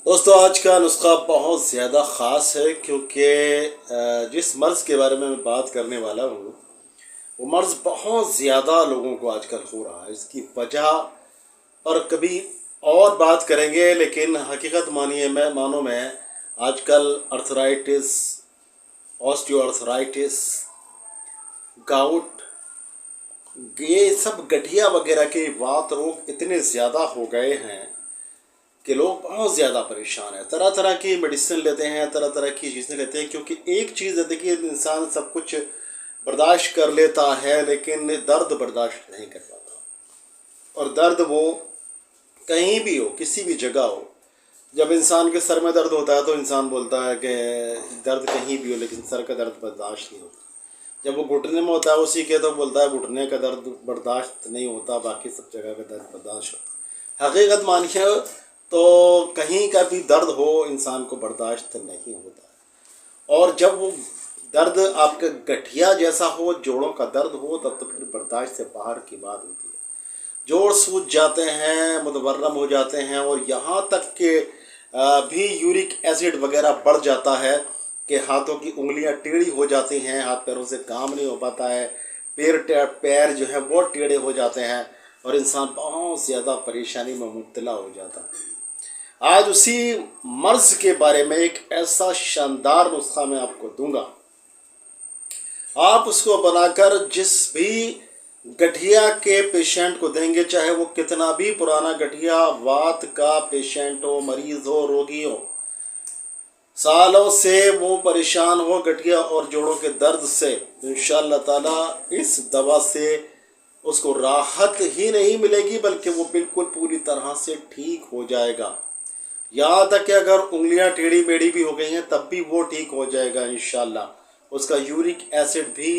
دوستو آج کا نسخہ بہت زیادہ خاص ہے کیونکہ جس مرض کے بارے میں بات کرنے والا ہوں وہ مرض بہت زیادہ لوگوں کو آج کل ہو رہا ہے۔ اس کی وجہ پر کبھی اور بات کریں گے، لیکن حقیقت مانو میں آج کل ارتھرائٹس، آسٹیو ارتھرائٹس، گاؤٹ، یہ سب گٹھیا وغیرہ کے وات روگ اتنے زیادہ ہو گئے ہیں کہ لوگ بہت زیادہ پریشان ہیں۔ طرح طرح کی میڈیسن لیتے ہیں، طرح طرح کی چیزیں لیتے ہیں، کیونکہ ایک چیز ہے، دیکھیے انسان سب کچھ برداشت کر لیتا ہے لیکن درد برداشت نہیں کر پاتا۔ اور درد وہ کہیں بھی ہو، کسی بھی جگہ ہو۔ جب انسان کے سر میں درد ہوتا ہے تو انسان بولتا ہے کہ درد کہیں بھی ہو لیکن سر کا درد برداشت نہیں ہوتا۔ جب وہ گھٹنے میں ہوتا ہے اسی کے تو بولتا ہے گھٹنے کا درد برداشت نہیں ہوتا، باقی سب جگہ کا درد برداشت ہوتا ہے۔ حقیقت مانیے تو کہیں کا بھی درد ہو انسان کو برداشت نہیں ہوتا ہے، اور جب وہ درد آپ کا گٹھیا جیسا ہو، جوڑوں کا درد ہو، تب تو پھر برداشت سے باہر کی بات ہوتی ہے۔ جوڑ سوج جاتے ہیں، متورم ہو جاتے ہیں، اور یہاں تک کہ بھی یورک ایسڈ وغیرہ بڑھ جاتا ہے کہ ہاتھوں کی انگلیاں ٹیڑھی ہو جاتی ہیں، ہاتھ پیروں سے کام نہیں ہو پاتا ہے، پیر جو ہیں وہ ٹیڑھے ہو جاتے ہیں، اور انسان بہت زیادہ پریشانی میں مبتلا ہو جاتا ہے۔ آج اسی مرض کے بارے میں ایک ایسا شاندار نسخہ میں آپ کو دوں گا، آپ اس کو بنا کر جس بھی گٹھیا کے پیشنٹ کو دیں گے، چاہے وہ کتنا بھی پرانا گٹھیا وات کا پیشنٹ ہو، مریض ہو، روگی ہو، سالوں سے وہ پریشان ہو گٹھیا اور جوڑوں کے درد سے، انشاءاللہ تعالی اس دوا سے اس کو راحت ہی نہیں ملے گی بلکہ وہ بالکل پوری طرح سے ٹھیک ہو جائے گا۔ یہاں تک کہ اگر انگلیاں ٹیڑھی میڑھی بھی ہو گئی ہیں تب بھی وہ ٹھیک ہو جائے گا انشاءاللہ۔ اس کا یورک ایسڈ بھی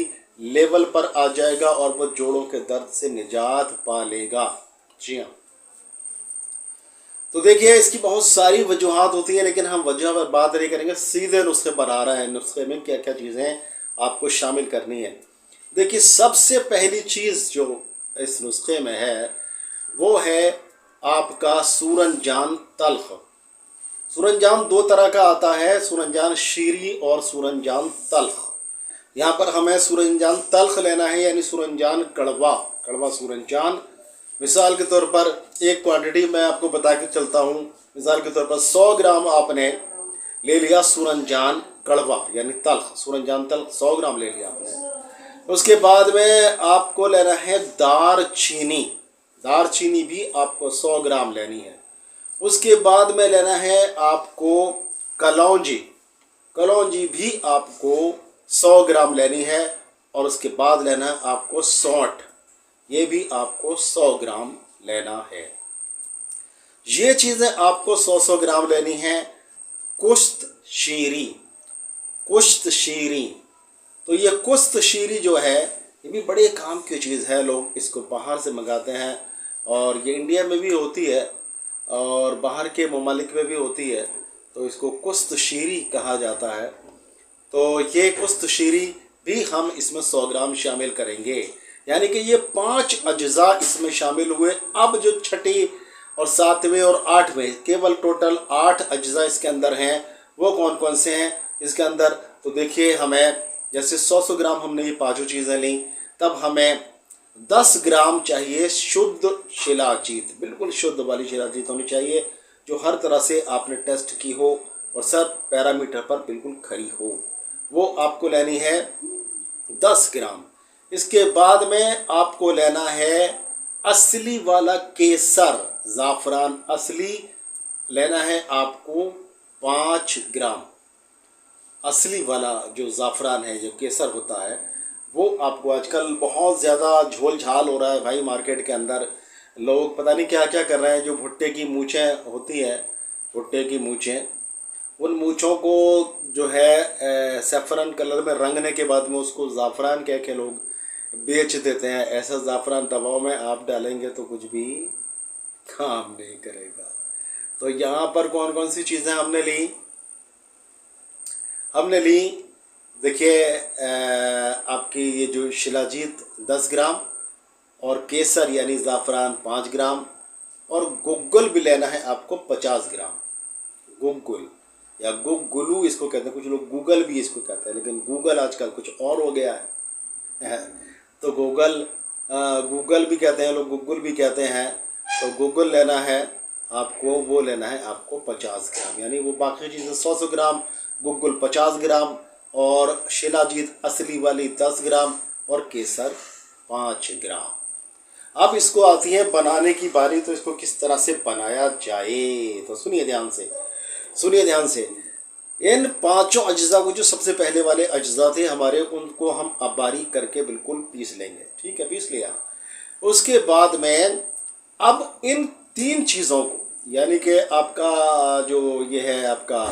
لیول پر آ جائے گا اور وہ جوڑوں کے درد سے نجات پا لے گا۔ جی ہاں، تو دیکھیے اس کی بہت ساری وجوہات ہوتی ہیں، لیکن ہم وجہ پر بات نہیں کریں گے، سیدھے نسخے پر آ رہا ہے۔ نسخے میں کیا کیا چیزیں آپ کو شامل کرنی ہے۔ دیکھیے سب سے پہلی چیز جو اس نسخے میں ہے وہ ہے آپ کا سورنجان تلخ۔ سورنجان دو طرح کا آتا ہے، سورنجان شیریں اور سورنجان تلخ۔ یہاں پر ہمیں سورنجان تلخ لینا ہے، یعنی سورنجان کڑوا سورنجان۔ مثال کے طور پر ایک کوانٹٹی میں آپ کو بتا کے چلتا ہوں، مثال کے طور پر 100 گرام آپ نے لے لیا سورنجان کڑوا یعنی تلخ، سورنجان تلخ 100 گرام لے لیا آپ نے۔ اس کے بعد میں آپ کو لینا ہے دار چینی بھی آپ کو 100 گرام لینی ہے۔ اس کے بعد میں لینا ہے آپ کو کلونجی بھی آپ کو 100 گرام لینی ہے، اور اس کے بعد لینا ہے آپ کو سونٹ، یہ بھی آپ کو 100 گرام لینا ہے۔ یہ چیزیں آپ کو 100 گرام لینی ہیں۔ کشت شیریں، تو یہ کشت شیریں جو ہے یہ بھی بڑے کام کی چیز ہے، لوگ اس کو باہر سے منگاتے ہیں، اور یہ انڈیا میں بھی ہوتی ہے اور باہر کے ممالک میں بھی ہوتی ہے، تو اس کو کشت شیریں کہا جاتا ہے۔ تو یہ کشت شیریں بھی ہم اس میں 100 گرام شامل کریں گے، یعنی کہ یہ 5 اجزاء اس میں شامل ہوئے۔ اب جو چھٹی اور 7ویں اور 8ویں کیول ٹوٹل 8 اجزاء اس کے اندر ہیں، وہ کون کون سے ہیں اس کے اندر؟ تو دیکھیے ہمیں جیسے 100 گرام ہم نے یہ 5 چیزیں لیں، تب ہمیں 10 گرام چاہیے شدھ شلاجیت، بالکل شدھ والی شلاجیت ہونی چاہیے جو ہر طرح سے آپ نے ٹیسٹ کی ہو اور سب پیرامیٹر پر بالکل کھری ہو، وہ آپ کو لینی ہے 10 گرام۔ اس کے بعد میں آپ کو لینا ہے اصلی والا کیسر، زعفران اصلی لینا ہے آپ کو 5 گرام۔ اصلی والا جو زعفران ہے، جو کیسر ہوتا ہے، وہ آپ کو آج کل بہت زیادہ جھول جھال ہو رہا ہے بھائی مارکیٹ کے اندر۔ لوگ پتہ نہیں کیا کیا کر رہے ہیں، جو بھٹے کی مونچھیں ہوتی ہے، بھٹے کی مونچھیں، ان مونچھوں کو جو ہے سیفرن کلر میں رنگنے کے بعد میں اس کو زعفران کہہ کے لوگ بیچ دیتے ہیں۔ ایسا زعفران دواؤں میں آپ ڈالیں گے تو کچھ بھی کام نہیں کرے گا۔ تو یہاں پر کون کون سی چیزیں ہم نے لی دیکھیے آپ کی یہ جو شلاجیت 10 گرام، اور کیسر یعنی زعفران 5 گرام، اور گگل بھی لینا ہے آپ کو 50 گرام۔ गुग्गुल या गुग्गुलू इसको कहते हैं, कुछ लोग गूगल भी इसको कहते हैं, लेकिन गूगल आजकल कुछ और हो गया है। तो गूगल भी कहते हैं लोग, गुग्गुल भी कहते हैं। तो गुग्गुल लेना है आपको, वो लेना है आपको 50 ग्राम, यानी वो बाकी चीज़ें 100 ग्राम, गुग्गुल 50 ग्राम और शिलाजीत असली वाली 10 ग्राम और केसर 5 ग्राम। अब इसको आती है बनाने की बारी, तो इसको किस तरह से बनाया जाए, तो सुनिए ध्यान से। इन पांचों अज्जा को, जो सबसे पहले वाले अज्जा थे हमारे, उनको हम अब बारीक करके बिल्कुल पीस लेंगे। ठीक है, पीस लिया। उसके बाद में अब इन 3 चीज़ों को, यानी कि आपका जो ये है आपका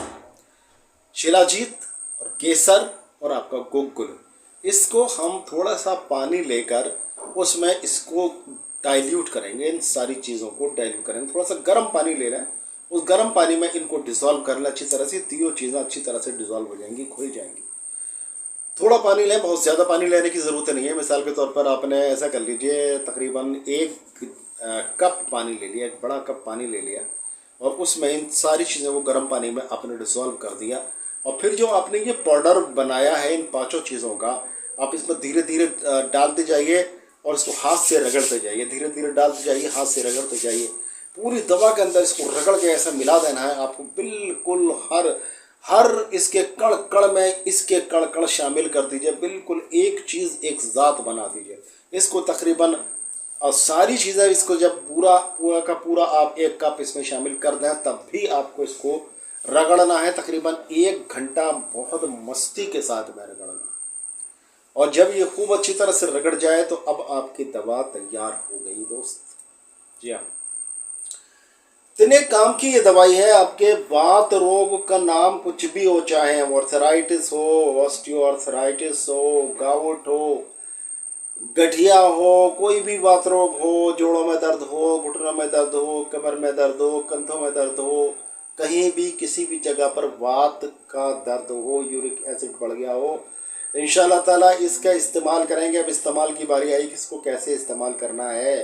शिलाजीत और केसर और आपका गुग्गुल, इसको हम थोड़ा सा पानी लेकर उसमें इसको डाइल्यूट करेंगे। इन सारी चीज़ों को डाइल्यूट करेंगे, थोड़ा सा गर्म पानी ले रहे हैं, उस गर्म पानी में इनको डिज़ोल्व कर लें अच्छी तरह से। तीनों चीज़ें अच्छी तरह से डिज़ोल्व हो जाएंगी, खुल जाएंगी। थोड़ा पानी लें, बहुत ज़्यादा पानी लेने की ज़रूरत नहीं है। मिसाल के तौर पर आपने ऐसा कर लीजिए, तकरीबन 1 कप पानी ले लिया, एक बड़ा कप पानी ले लिया, और उसमें इन सारी चीज़ों को गर्म पानी में आपने डिज़ोल्व कर दिया। और फिर जो आपने ये पाउडर बनाया है इन 5 चीज़ों का, आप इसमें धीरे धीरे डालते जाइए और इसको हाथ से रगड़ते जाइए, धीरे धीरे डालते जाइए, हाथ से रगड़ते जाइए। पूरी दवा के अंदर इसको रगड़ के ऐसा मिला देना है आपको, बिल्कुल हर इसके कण कण में इसके कण कण शामिल कर दीजिए, बिल्कुल एक चीज़ एक ज़ात बना दीजिए इसको। तकरीबन और सारी चीज़ें इसको जब पूरा का पूरा आप 1 कप इसमें शामिल कर दें, तब भी आपको इसको रगड़ना है तकरीबन 1 घंटा, बहुत मस्ती के साथ में रगड़ना। और जब ये खूब अच्छी तरह से रगड़ जाए तो अब आपकी दवा तैयार हो गई दोस्त। जी हाँ, इतने काम की ये दवाई है। आपके वात रोग का नाम कुछ भी हो, चाहे आर्थराइटिस हो, ऑस्टियोआर्थराइटिस हो, गाउट हो, गठिया हो, कोई भी वात रोग हो, जोड़ों में दर्द हो, घुटनों में दर्द हो, कमर में दर्द हो, कंधों में दर्द हो, कहीं भी किसी भी जगह पर वात का दर्द हो, यूरिक एसिड बढ़ गया हो, इंशाल्लाह ताला इसका इस्तेमाल करेंगे। अब इस्तेमाल की बारी आई कि इसको कैसे इस्तेमाल करना है।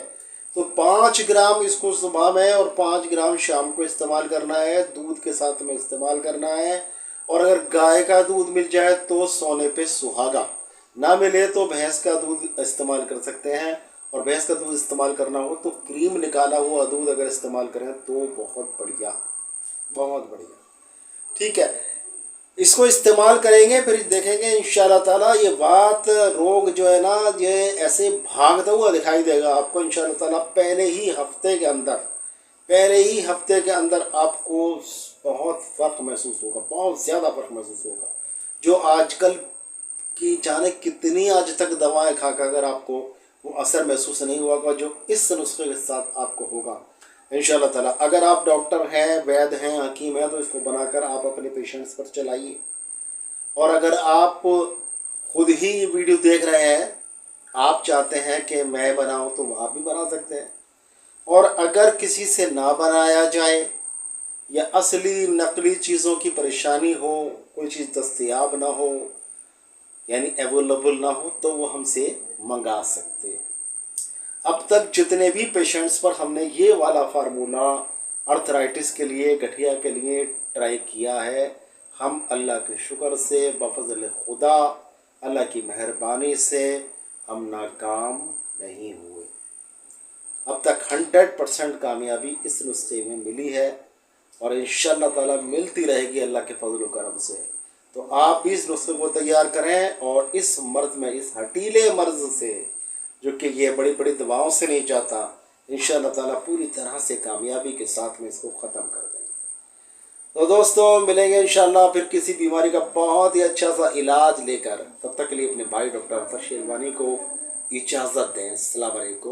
तो 5 ग्राम इसको सुबह में और 5 ग्राम शाम को इस्तेमाल करना है, दूध के साथ में इस्तेमाल करना है। और अगर गाय का दूध मिल जाए तो सोने पे सुहागा, ना मिले तो भैंस का दूध इस्तेमाल कर सकते हैं। और भैंस का दूध इस्तेमाल करना हो तो क्रीम निकाला हुआ दूध अगर इस्तेमाल करें तो बहुत बढ़िया, बहुत बढ़िया। ठीक है, इसको इस्तेमाल करेंगे, फिर देखेंगे इंशाल्लाह ताला ये वात रोग जो है ना, ये ऐसे भागता हुआ दिखाई देगा आपको इंशाल्लाह ताला। पहले ही हफ्ते के अंदर आपको बहुत फ़र्क महसूस होगा, बहुत ज़्यादा फ़र्क महसूस होगा। जो आजकल की जाने कितनी आज तक दवाएं खा कर आपको वो असर महसूस नहीं हुआ, जो इस नुस्खे के साथ आपको होगा इंशाल्लाह ताला। अगर आप डॉक्टर हैं, वैद्य हैं, हकीम हैं, तो इसको बनाकर आप अपने पेशेंट्स पर चलाइए। और अगर आप खुद ही ये वीडियो देख रहे हैं, आप चाहते हैं कि मैं बनाऊं, तो आप भी बना सकते हैं। और अगर किसी से ना बनाया जाए या असली नकली चीज़ों की परेशानी हो, कोई चीज़ दस्तयाब ना हो, यानी अवेलेबल ना हो, तो वो हमसे मंगा सकते हैं। अब तक जितने भी पेशेंट्स पर हमने ये वाला फार्मूला आर्थराइटिस के लिए, गठिया के लिए ट्राई किया है, हम अल्लाह के शुक्र से, बफज़ल खुदा, अल्लाह की मेहरबानी से हम नाकाम नहीं हुए। अब तक 100% कामयाबी इस नुस्खे में मिली है और इंशाअल्लाह ताला मिलती रहेगी अल्लाह के फजल व करम से। तो आप भी इस नुस्खे को तैयार करें और इस मर्ज़ में, इस हटीले मर्ज़ से, जो कि ये बड़ी बड़ी दवाओं से नहीं जाता, इंशाअल्लाह ताला पूरी तरह से कामयाबी के साथ में इसको ख़त्म कर देंगे। तो दोस्तों मिलेंगे इंशाअल्लाह फिर किसी बीमारी का बहुत ही अच्छा सा इलाज लेकर। तब तक के लिए अपने भाई डॉक्टर अख्तर शेरवानी को इजाज़त दें। अस्सलाम वालेकुम।